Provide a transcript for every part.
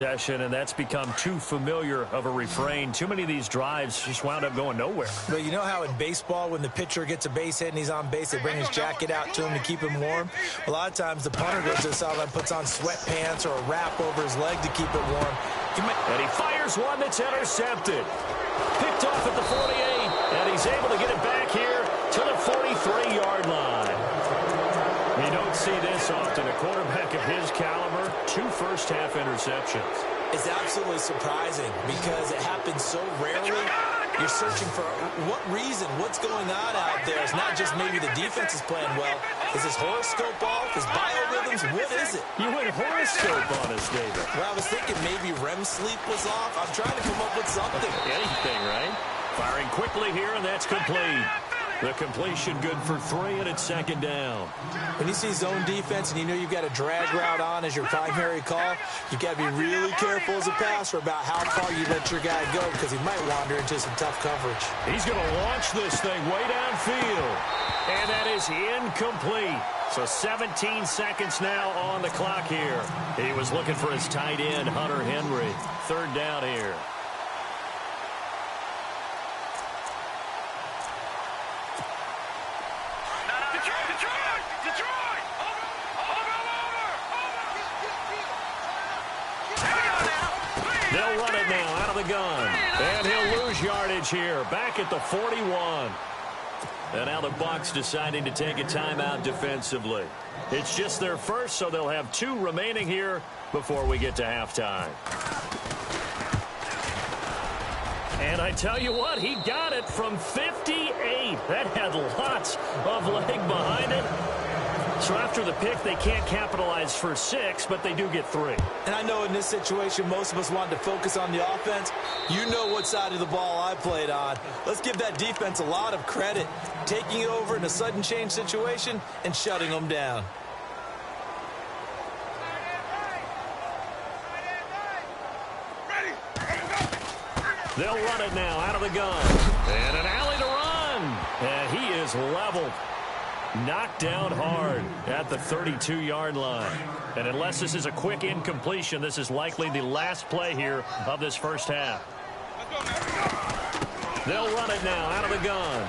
Possession, and that's become too familiar of a refrain. Too many of these drives just wound up going nowhere. But you know how in baseball, when the pitcher gets a base hit and he's on base, they bring his jacket out to him to keep him warm? A lot of times the punter goes to the sideline, puts on sweatpants or a wrap over his leg to keep it warm. And he fires one that's intercepted. Picked off at the 48, and he's able to get it back here to the 43-yard line. You don't see this often. A quarterback of his caliber, 2 first-half interceptions. It's absolutely surprising because it happens so rarely. You're searching for what reason, what's going on out there. It's not just maybe the defense is playing well. Is his horoscope off? His biorhythms? What is it? You went horoscope on us, David. Well, I was thinking maybe REM sleep was off. I'm trying to come up with something. Anything, right? Firing quickly here, and that's complete. The completion good for 3, and it's second down. When you see zone defense and you know you've got a drag route on as your primary call, you've got to be really careful as a passer about how far you let your guy go because he might wander into some tough coverage. He's going to launch this thing way downfield, and that is incomplete. So 17 seconds now on the clock here. He was looking for his tight end, Hunter Henry. Third down here. They'll run it now out of the gun. And he'll lose yardage here. Back at the 41. And now the Bucs deciding to take a timeout defensively. It's just their first, so they'll have 2 remaining here before we get to halftime. And I tell you what, he got it from 58. That had lots of leg behind it. So after the pick, they can't capitalize for 6, but they do get 3. And I know in this situation, most of us wanted to focus on the offense. You know what side of the ball I played on. Let's give that defense a lot of credit, taking it over in a sudden change situation and shutting them down. They'll run it now out of the gun. And an alley to run. And he is leveled. Knocked down hard at the 32-yard line. And unless this is a quick incompletion, this is likely the last play here of this first half. They'll run it now out of the gun.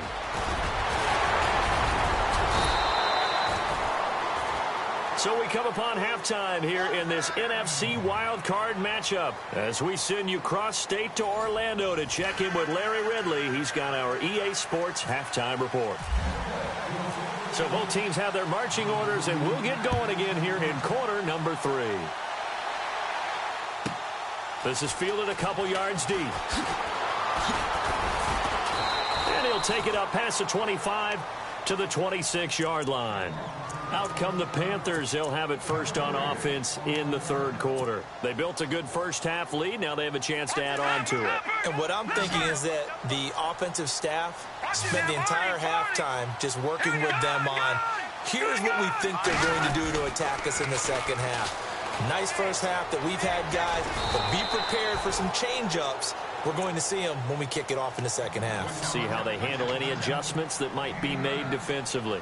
So we come upon halftime here in this NFC wildcard matchup as we send you cross-state to Orlando to check in with Larry Ridley. He's got our EA Sports halftime report. So both teams have their marching orders, and we'll get going again here in quarter number 3. This is fielded a couple yards deep. And he'll take it up past the 25 to the 26-yard line. Out come the Panthers. They'll have it first on offense in the third quarter. They built a good first-half lead. Now they have a chance to add on to it. And what I'm thinking is that the offensive staff spent the entire halftime just working with them on, here's what we think they're going to do to attack us in the second half. Nice first half that we've had, guys, but be prepared for some change-ups. We're going to see them when we kick it off in the second half. See how they handle any adjustments that might be made defensively.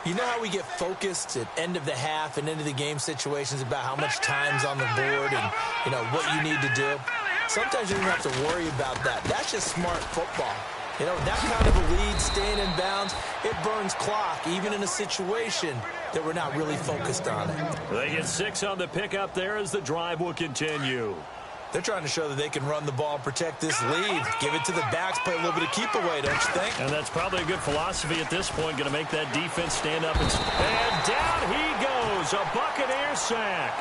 You know how we get focused at end of the half and end of the game situations about how much time's on the board and, you know, what you need to do? Sometimes you don't have to worry about that. That's just smart football. You know, that kind of a lead, staying in bounds, it burns clock, even in a situation that we're not really focused on it. They get 6 on the pickup there as the drive will continue. They're trying to show that they can run the ball, protect this lead, give it to the backs, play a little bit of keep away, don't you think? And that's probably a good philosophy at this point, going to make that defense stand up. And down he goes, a Buccaneer sack.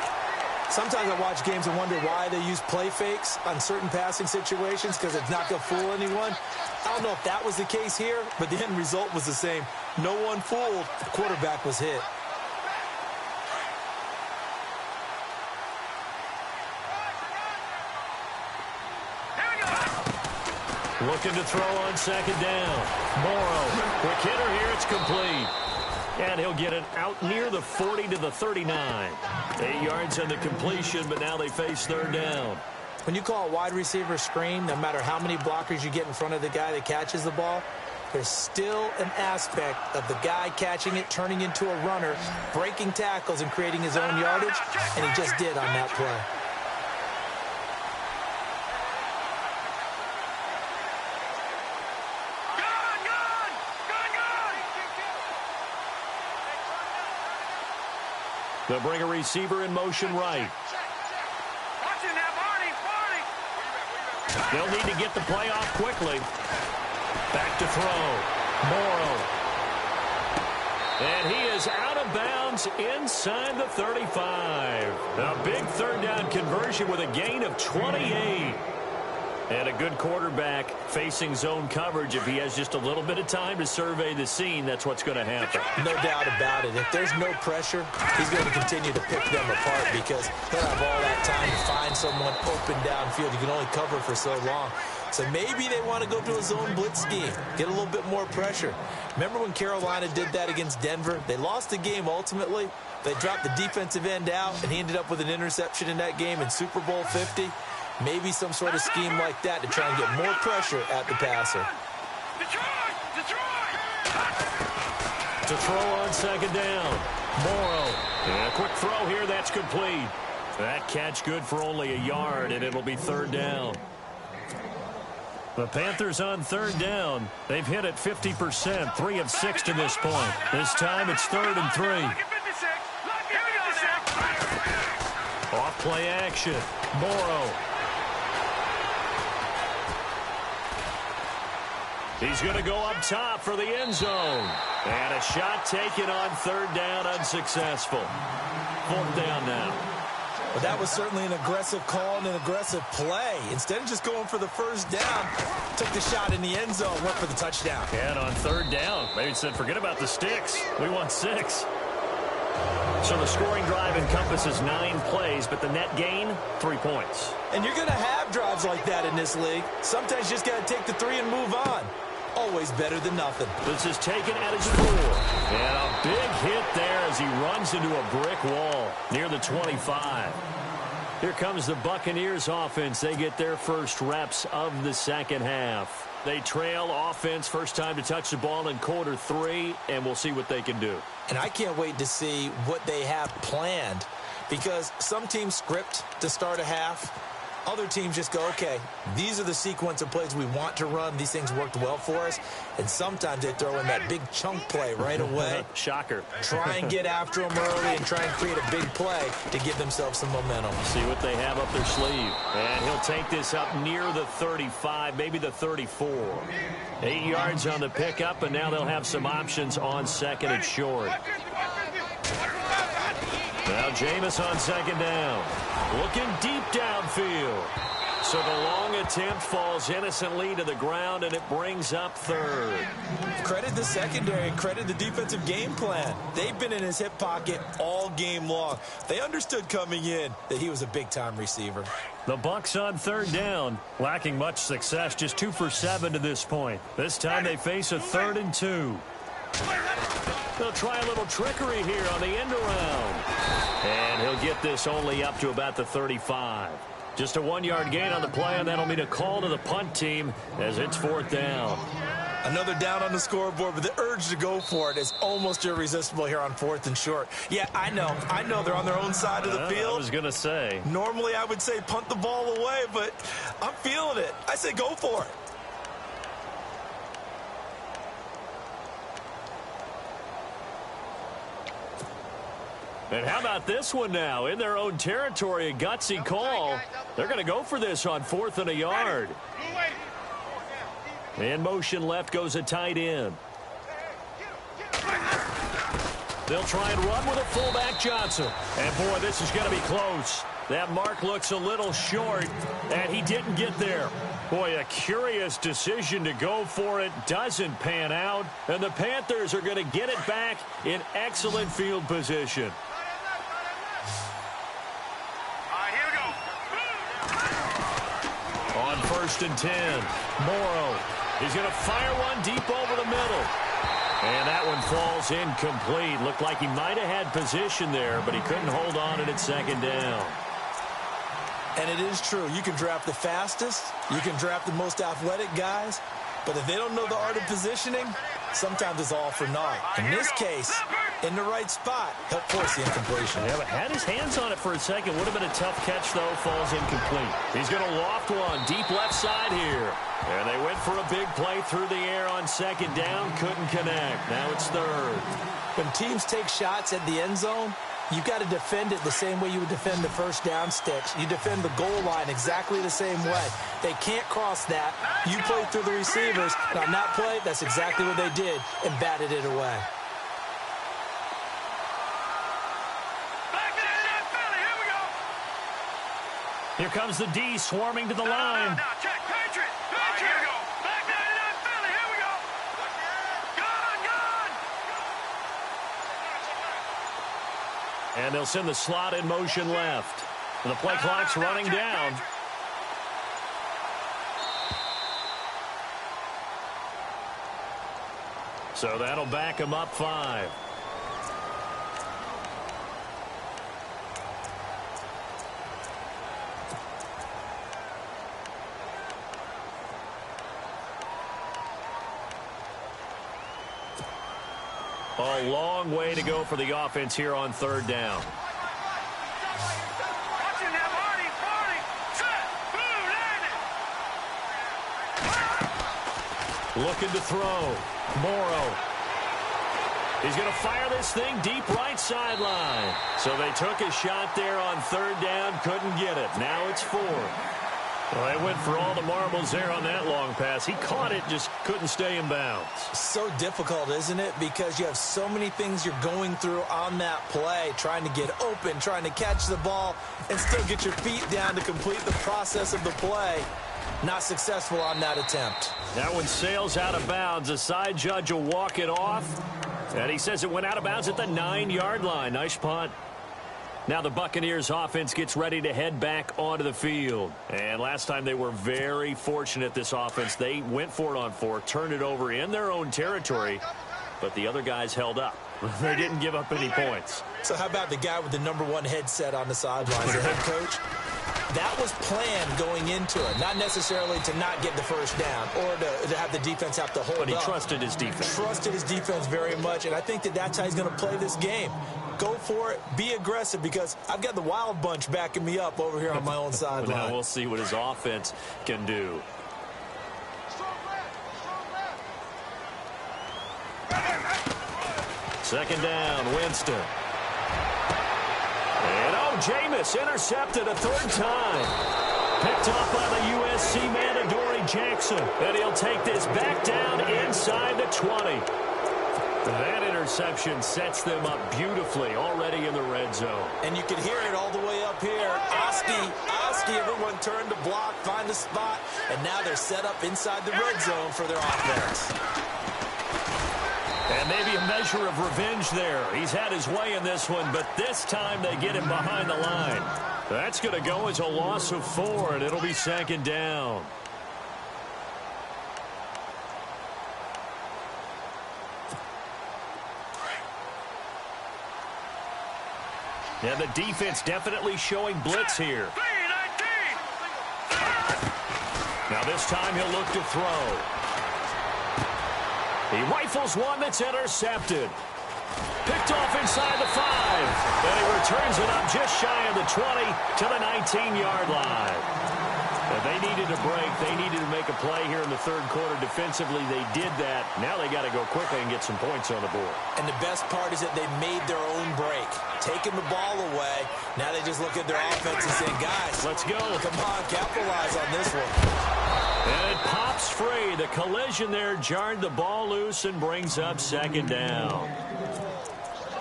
Sometimes I watch games and wonder why they use play fakes on certain passing situations because it's not going to fool anyone. I don't know if that was the case here, but the end result was the same. No one fooled. The quarterback was hit. Looking to throw on second down. Morrow, quick hitter here, it's complete. And he'll get it out near the 40 to the 39. 8 yards on the completion, but now they face third down. When you call a wide receiver screen, no matter how many blockers you get in front of the guy that catches the ball, there's still an aspect of the guy catching it, turning into a runner, breaking tackles and creating his own yardage, and he just did on that play. They'll bring a receiver in motion right. They'll need to get the play off quickly. Back to throw. Morrow. And he is out of bounds inside the 35. A big third down conversion with a gain of 28. And a good quarterback facing zone coverage. If he has just a little bit of time to survey the scene, that's what's going to happen. No doubt about it. If there's no pressure, he's going to continue to pick them apart because he'll have all that time to find someone open downfield. You can only cover for so long. So maybe they want to go to a zone blitz scheme, get a little bit more pressure. Remember when Carolina did that against Denver? They lost the game ultimately. They dropped the defensive end out, and he ended up with an interception in that game in Super Bowl 50. Maybe some sort of scheme like that to try and get more pressure at the passer. To throw on second down. Morrow. And a quick throw here. That's complete. That catch good for only a yard, and it'll be third down. The Panthers on third down. They've hit it 50%, 3 of 6 to this point. This time it's 3rd and 3. Off play action. Morrow. He's going to go up top for the end zone. And a shot taken on third down, unsuccessful. 4th down now. Well, that was certainly an aggressive call and an aggressive play. Instead of just going for the first down, took the shot in the end zone, went for the touchdown. And on third down, maybe said, forget about the sticks. We want 6. So the scoring drive encompasses 9 plays, but the net gain, 3 points. And you're going to have drives like that in this league. Sometimes you just got to take the 3 and move on. Always better than nothing. This is taken at his 4. And a big hit there as he runs into a brick wall near the 25. Here comes the Buccaneers offense. They get their first reps of the second half. They trail offense, first time to touch the ball in quarter 3, and we'll see what they can do. And I can't wait to see what they have planned because some teams script to start a half. Other teams just go, okay, these are the sequence of plays we want to run. These things worked well for us. And sometimes they throw in that big chunk play right away. Shocker. Try and get after them early and try and create a big play to give themselves some momentum. See what they have up their sleeve. And he'll take this up near the 35, maybe the 34. 8 yards on the pickup, and now they'll have some options on second and short. Now Jameis on second down. Looking deep downfield. So the long attempt falls innocently to the ground, and it brings up third. Credit the secondary and credit the defensive game plan. They've been in his hip pocket all game long. They understood coming in that he was a big-time receiver. The Bucs on third down, lacking much success, just 2 for 7 to this point. This time they face a 3rd and 2. They'll try a little trickery here on the end around. And he'll get this only up to about the 35. Just a 1-yard gain on the play, and that'll mean a call to the punt team as it's 4th down. Another down on the scoreboard, but the urge to go for it is almost irresistible here on 4th and short. Yeah, I know they're on their own side of the field. I was going to say. Normally I would say punt the ball away, but I'm feeling it. I say go for it. And how about this one now? In their own territory, a gutsy call. They're going to go for this on 4th and a yard. In motion left goes a tight end. They'll try and run with a fullback Johnson. And, boy, this is going to be close. That mark looks a little short, and he didn't get there. Boy, a curious decision to go for it. Doesn't pan out. And the Panthers are going to get it back in excellent field position. On 1st and 10, Morrow. He's going to fire one deep over the middle. And that one falls incomplete. Looked like he might have had position there, but he couldn't hold on it at second down. And it is true. You can draft the fastest. You can draft the most athletic guys. But if they don't know the art of positioning, sometimes it's all for naught. In this case, in the right spot, help force the incompletion. Yeah, but had his hands on it for a second. Would have been a tough catch, though. Falls incomplete. He's going to loft one deep left side here. And they went for a big play through the air on second down. Couldn't connect. Now it's 3rd. When teams take shots at the end zone, You've got to defend it the same way you would defend the first down sticks. You defend the goal line exactly the same way. They can't cross that. You play through the receivers. And on that play, that's exactly what they did and batted it away. Here comes the D swarming to the line. Check, Patriot. Here we go. Back 99 Philly. Here we go. Gone. And they'll send the slot in motion left. And the play clock's running down. So that'll back them up 5. A long way to go for the offense here on 3rd down. Looking to throw. Morrow. He's going to fire this thing deep right sideline. So they took a shot there on 3rd down, couldn't get it. Now it's 4. Well, they went for all the marbles there on that long pass. He caught it, just couldn't stay in bounds. So difficult, isn't it? Because you have so many things you're going through on that play, trying to get open, trying to catch the ball, and still get your feet down to complete the process of the play. Not successful on that attempt. That one sails out of bounds. The side judge will walk it off. And he says it went out of bounds at the 9-yard line. Nice punt. Now the Buccaneers offense gets ready to head back onto the field. And last time they were very fortunate, this offense. They went for it on 4, turned it over in their own territory, but the other guys held up. They didn't give up any points. So how about the guy with the #1 headset on the sidelines, the head coach? That was planned going into it, not necessarily to not get the first down or to have the defense have to hold up. But he trusted his defense. Trusted his defense very much, and I think that's how he's going to play this game. Go for it. Be aggressive, because I've got the Wild Bunch backing me up over here on my own sideline. Now we'll see what his offense can do. Second down, Winston. And Jameis intercepted a 3rd time. Picked off by the USC man, Adoree Jackson. And he'll take this back down inside the 20. That interception sets them up beautifully already in the red zone. And you can hear it all the way up here. Oski, everyone turned to block, find a spot, and now they're set up inside the red zone for their offense. And maybe a measure of revenge there. He's had his way in this one, but this time they get him behind the line. That's going to go as a loss of 4, and it'll be 2nd down. And the defense definitely showing blitz here. Now this time he'll look to throw. He rifles one that's intercepted. Picked off inside the 5. And he returns it up just shy of the 20 to the 19-yard line. And they needed a break. They needed to make a play here in the 3rd quarter. Defensively, they did that. Now they got to go quickly and get some points on the board. And the best part is that they made their own break. Taking the ball away. Now they just look at their offense and say, guys, let's go. Come on, capitalize on this one. And it pops free. The collision there jarred the ball loose and brings up 2nd down.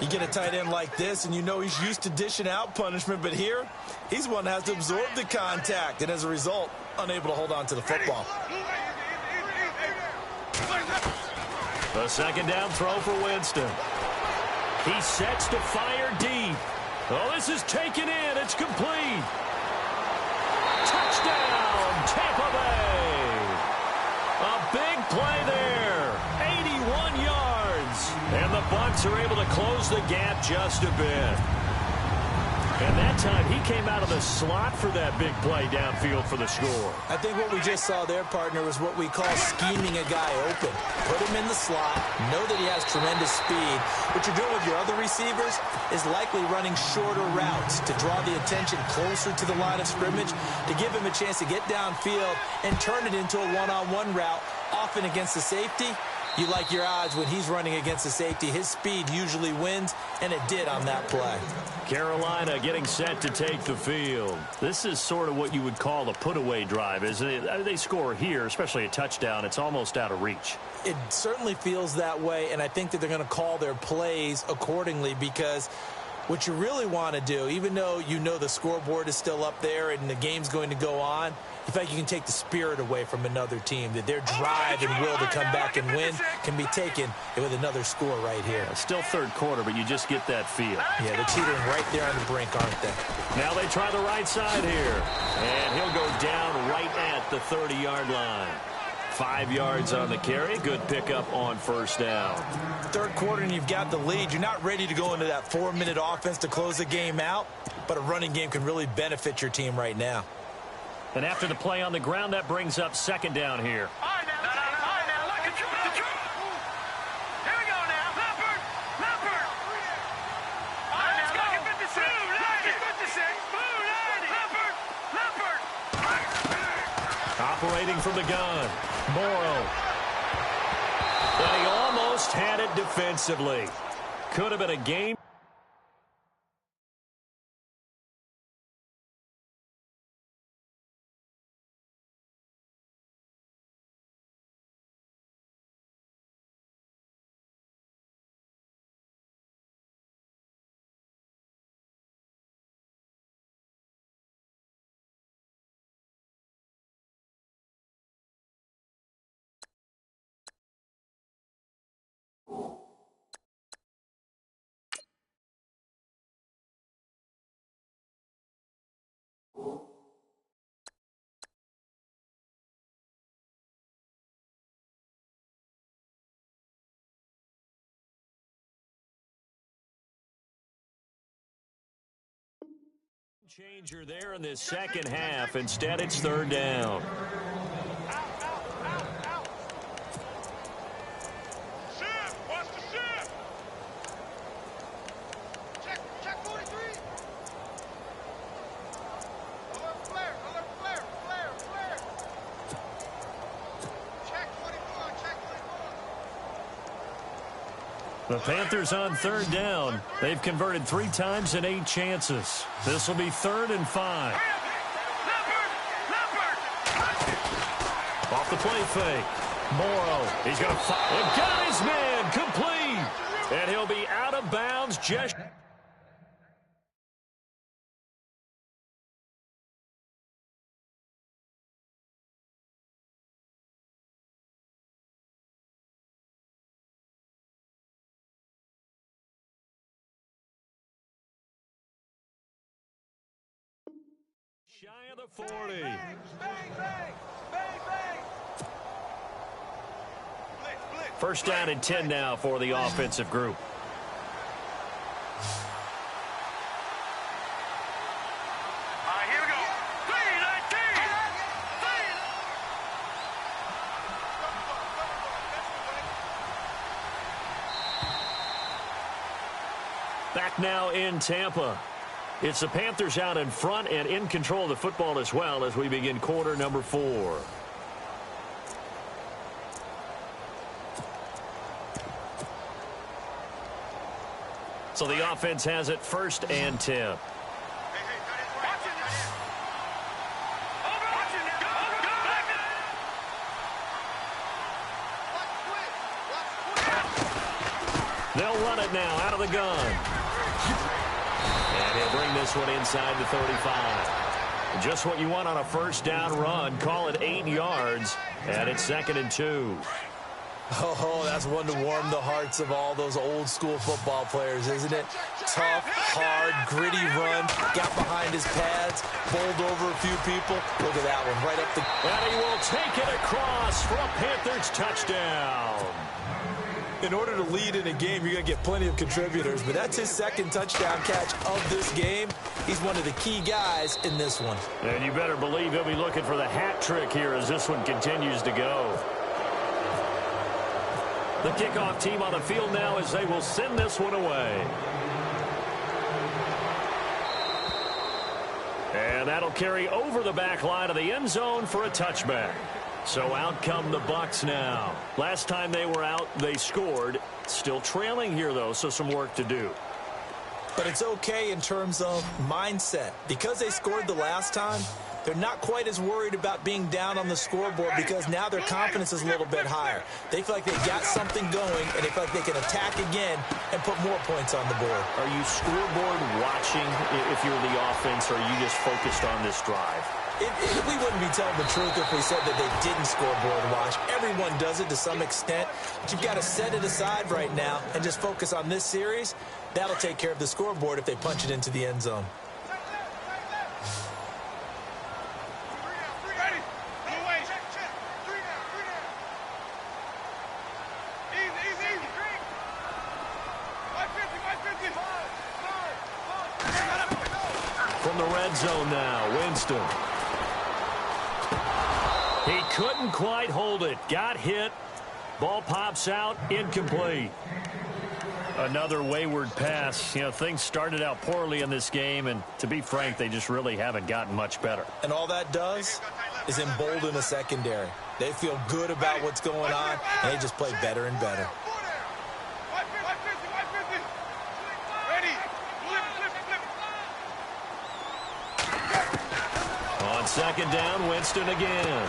You get a tight end like this, and you know he's used to dishing out punishment, but here, he's one that has to absorb the contact, and as a result, unable to hold on to the football. The 2nd down throw for Winston. He sets to fire deep. Oh, this is taken in. It's complete. Touchdown, Tampa Bay. A big play there. 81 yards. And the Bucs are able to close the gap just a bit. And that time, he came out of the slot for that big play downfield for the score. I think what we just saw there, partner, was what we call scheming a guy open. Put him in the slot, know that he has tremendous speed. What you're doing with your other receivers is likely running shorter routes to draw the attention closer to the line of scrimmage, to give him a chance to get downfield and turn it into a one-on-one route, often against the safety You like your odds when he's running against the safety. His speed usually wins, and it did on that play. Carolina getting set to take the field. This is sort of what you would call a put-away drive, isn't it? They score here, especially a touchdown. It's almost out of reach. It certainly feels that way, and I think that they're going to call their plays accordingly, because what you really want to do, even though you know the scoreboard is still up there and the game's going to go on, in fact, you can take the spirit away from another team, that their drive and will to come back and win can be taken with another score right here. Yeah, still third quarter, but you just get that feel. Yeah, they're teetering right there on the brink, aren't they? Now they try the right side here, and he'll go down right at the 30-yard line. 5 yards on the carry. Good pickup on first down. Third quarter, and you've got the lead. You're not ready to go into that 4-minute offense to close the game out, but a running game can really benefit your team right now. And after the play on the ground, that brings up second down here. All right, now, look at the truth. Here we go now. Leopard. All right, let's go. Get 56. Get 56. Leopard. Operating from the gun. Morrow. But he almost had it defensively. Could have been a game. Changer there in this second half. Instead, it's third down. Shift. Watch the shift. Check 43. Alert flare. Check 44. The Panthers on third down. They've converted 3 times in 8 chances. This will be 3rd and 5. Off the play fake. Morrow. He's going to fire. And got his man complete. And he'll be out of bounds. Just shy of the 40. Bang. Blitz. First down and 10 now for the offensive group. All right, here we go. 3-19. Back now in Tampa. It's the Panthers out in front and in control of the football as well as we begin quarter number 4. So the offense has it 1st and 10. They'll run it now out of the gun. And he'll bring this one inside the 35. Just what you want on a first down run. Call it 8 yards. And it's 2nd and 2. Oh, that's one to warm the hearts of all those old school football players, isn't it? Tough, hard, gritty run. Got behind his pads. Bowled over a few people. Look at that one. Right up the... And he will take it across for a Panthers touchdown. In order to lead in a game, you're going to get plenty of contributors, but that's his 2nd touchdown catch of this game. He's one of the key guys in this one. And you better believe he'll be looking for the hat trick here as this one continues to go. The kickoff team on the field now as they will send this one away. And that'll carry over the back line of the end zone for a touchback. So out come the Bucs now. Last time they were out, they scored. Still trailing here, though, so some work to do. But it's okay in terms of mindset. Because they scored the last time, they're not quite as worried about being down on the scoreboard because now their confidence is a little bit higher. They feel like they've got something going, and they feel like they can attack again and put more points on the board. Are you scoreboard watching if you're the offense, or are you just focused on this drive? We wouldn't be telling the truth if we said that they didn't scoreboard watch. Everyone does it to some extent, but you've got to set it aside right now and just focus on this series. That'll take care of the scoreboard if they punch it into the end zone. From the red zone now, Winston. He couldn't quite hold it. Got hit. Ball pops out. Incomplete. Another wayward pass. You know, things started out poorly in this game, and to be frank, they just really haven't gotten much better. And all that does is embolden a secondary. They feel good about what's going on, and they just play better and better. On second down, Winston again.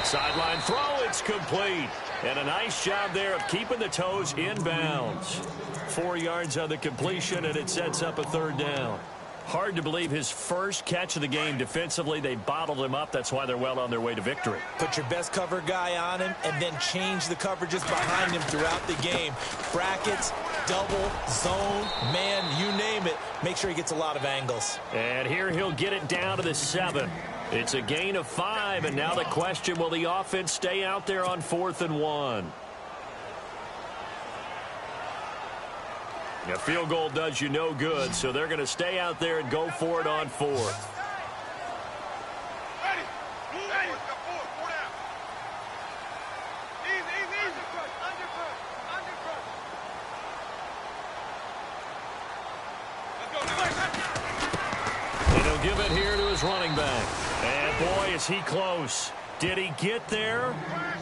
Sideline throw, it's complete. And a nice job there of keeping the toes in bounds. 4 yards on the completion, and it sets up a third down. Hard to believe his first catch of the game defensively. They bottled him up. That's why they're well on their way to victory. Put your best cover guy on him and then change the coverages behind him throughout the game. Brackets, double, zone, man, you name it. Make sure he gets a lot of angles. And here he'll get it down to the 7. It's a gain of 5, and now the question, will the offense stay out there on 4th and 1? A field goal does you no good, so they're going to stay out there and go for it on 4th. And he'll give it here to his running back. And boy, is he close. Did he get there?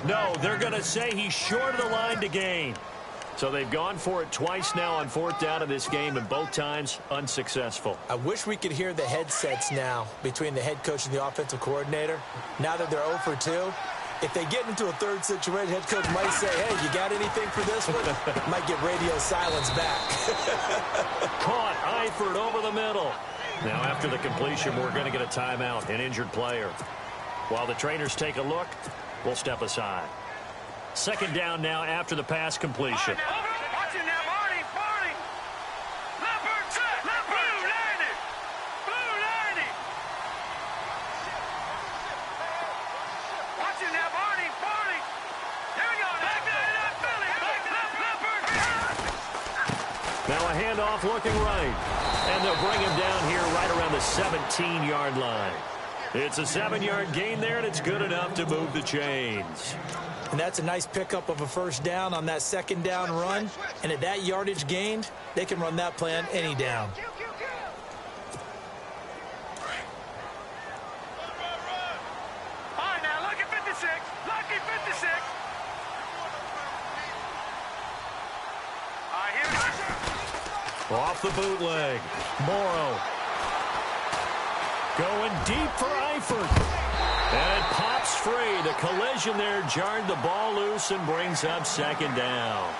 No, they're going to say he's short of the line to gain. So they've gone for it twice now on 4th down in this game, and both times unsuccessful. I wish we could hear the headsets now between the head coach and the offensive coordinator. Now that they're 0 for 2, if they get into a third situation, head coach might say, hey, you got anything for this one? Might get radio silence back. Caught Eifert over the middle. Now after the completion, we're going to get a timeout, an injured player. While the trainers take a look, we'll step aside. Second down now after the pass completion. Watching now, Barney. Leopard set. Blue landing. Watching now, Barney. Here we go. Leopard. Now a handoff looking right. And they'll bring him down here right around the 17-yard line. It's a 7-yard gain there, and it's good enough to move the chains. And that's a nice pickup of a first down on that second down run. And at that yardage gained, they can run that play on any down. All right, now, lucky 56. Lucky 56. All right, here we go. Off the bootleg. Morrow. Going deep for Eifert. And it pops free. The collision there jarred the ball loose and brings up second down.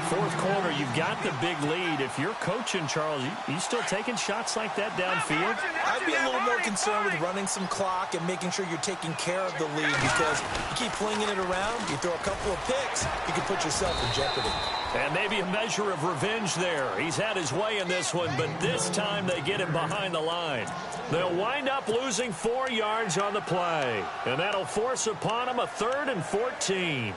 Fourth quarter, you've got the big lead. If you're coaching, Charles, you still taking shots like that downfield? I'd be a little more concerned with running some clock and making sure you're taking care of the lead, because you keep flinging it around, you throw a couple of picks, you can put yourself in jeopardy. And maybe a measure of revenge there. He's had his way in this one, but this time they get him behind the line. They'll wind up losing 4 yards on the play, and that'll force upon him a 3rd and 14.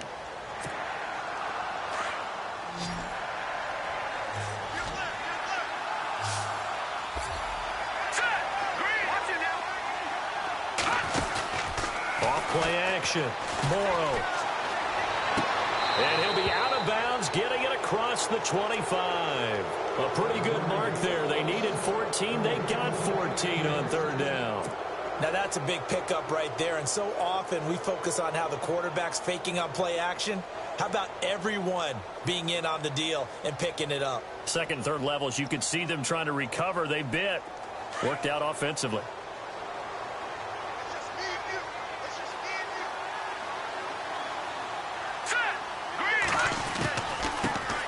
Off-play action. Morrow. And he'll be out of bounds, getting it across the 25. A pretty good mark there. They needed 14. They got 14 on 3rd down. Now, that's a big pickup right there, and so often we focus on how the quarterback's faking on play action. How about everyone being in on the deal and picking it up? Second and third levels, you could see them trying to recover. They bit. Worked out offensively.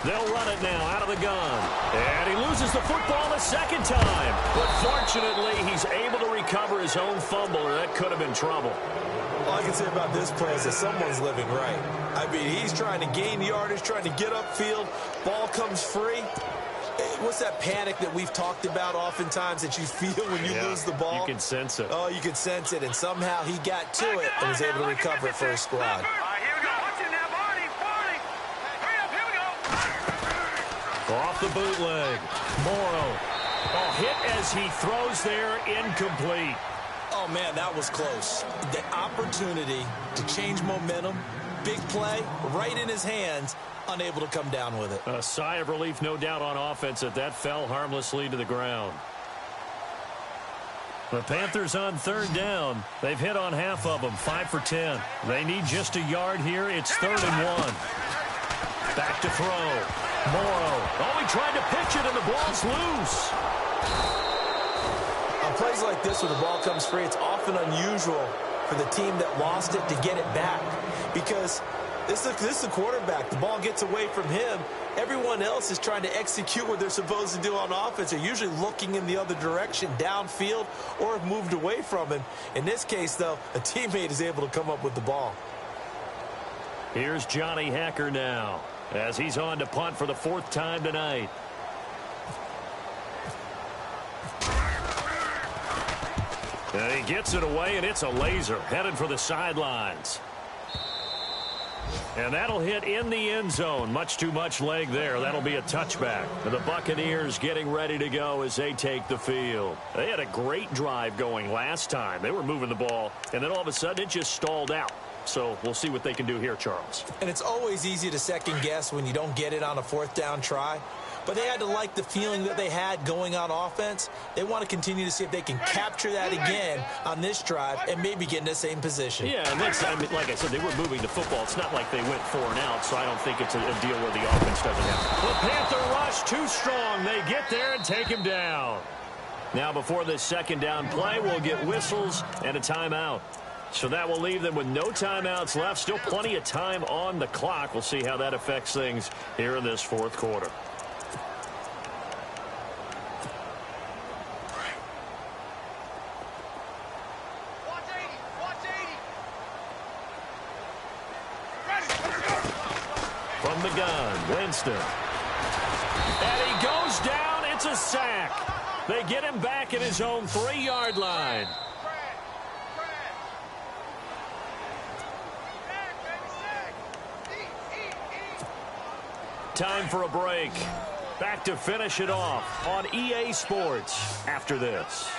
They'll run it now out of the gun. And he loses the football the second time. But fortunately, he's able to recover his own fumble, or that could have been trouble. All I can say about this play is that someone's living right. I mean, he's trying to gain yardage, trying to get upfield. Ball comes free. What's that panic that we've talked about oftentimes that you feel when you lose the ball? You can sense it. Oh, you can sense it. And somehow he got to it and was able to recover it for his squad. Off the bootleg. Morrow. Hit as he throws there, incomplete. Oh, man, that was close. The opportunity to change momentum, big play, right in his hands, unable to come down with it. A sigh of relief, no doubt, on offense that fell harmlessly to the ground. The Panthers on third down. They've hit on half of them, 5 for 10. They need just a yard here. It's 3rd and 1. Back to throw. Morrow. Oh, he tried to pitch it, and the ball's loose. On plays like this, when the ball comes free, it's often unusual for the team that lost it to get it back. Because this is the quarterback. The ball gets away from him. Everyone else is trying to execute what they're supposed to do on offense. They're usually looking in the other direction, downfield, or have moved away from him. In this case, though, a teammate is able to come up with the ball. Here's Johnny Hacker now, as he's on to punt for the 4th time tonight. And he gets it away, and it's a laser headed for the sidelines. And that'll hit in the end zone. Much too much leg there. That'll be a touchback. And the Buccaneers getting ready to go as they take the field. They had a great drive going last time. They were moving the ball, and then all of a sudden it just stalled out. So we'll see what they can do here, Charles. And it's always easy to second guess when you don't get it on a 4th down try. But they had to like the feeling that they had going on offense. They want to continue to see if they can capture that again on this drive and maybe get in the same position. Yeah, and like I said, they were moving the football. It's not like they went 4 and out, so I don't think it's a deal where the offense doesn't have. The Panther rush too strong. They get there and take him down. Now before this 2nd down play, we'll get whistles and a timeout. So that will leave them with no timeouts left. Still plenty of time on the clock. We'll see how that affects things here in this 4th quarter. From the gun, Winston. And he goes down. It's a sack. They get him back at his own 3-yard line. Time for a break. Back to finish it off on EA Sports after this.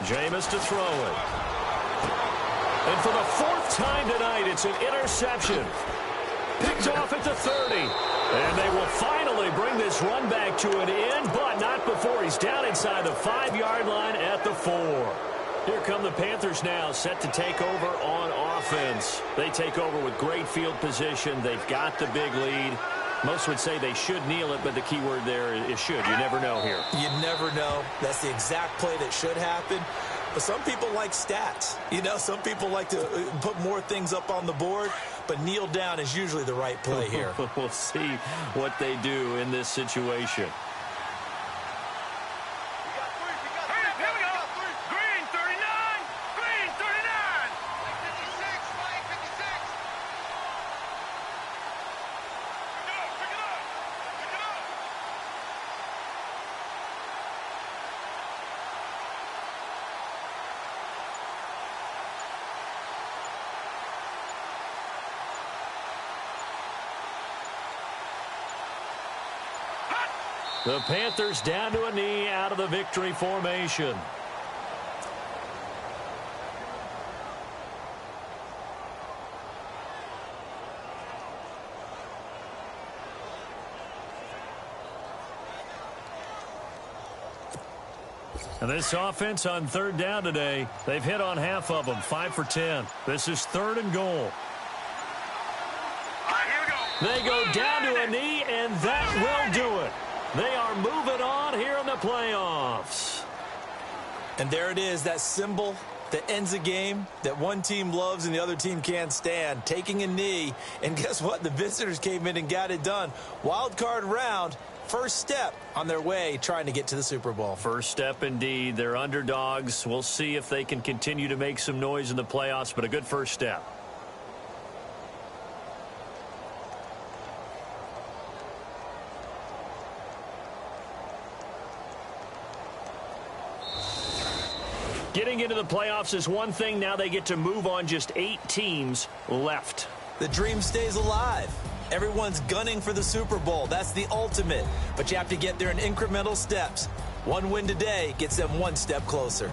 Jameis to throw it. And for the 4th time tonight, it's an interception. Picked off at the 30. And they will finally bring this run back to an end, but not before he's down inside the 5-yard line at the 4. Here come the Panthers now, set to take over on offense. They take over with great field position. They've got the big lead. Most would say they should kneel it, but the key word there is should. You never know here. You never know. That's the exact play that should happen. But some people like stats. You know, some people like to put more things up on the board, but kneel down is usually the right play here. We'll see what they do in this situation. The Panthers down to a knee out of the victory formation. And this offense on third down today, they've hit on half of them, 5 for 10. This is 3rd and goal. They go down to a knee, and that will do it. They are moving on here in the playoffs. And there it is, that symbol that ends a game that one team loves and the other team can't stand, taking a knee. And guess what? The visitors came in and got it done. Wild card round, first step on their way trying to get to the Super Bowl. First step indeed. They're underdogs. We'll see if they can continue to make some noise in the playoffs, but a good first step. Getting into the playoffs is one thing. Now they get to move on. Just 8 teams left. The dream stays alive. Everyone's gunning for the Super Bowl. That's the ultimate. But you have to get there in incremental steps. One win today gets them one step closer.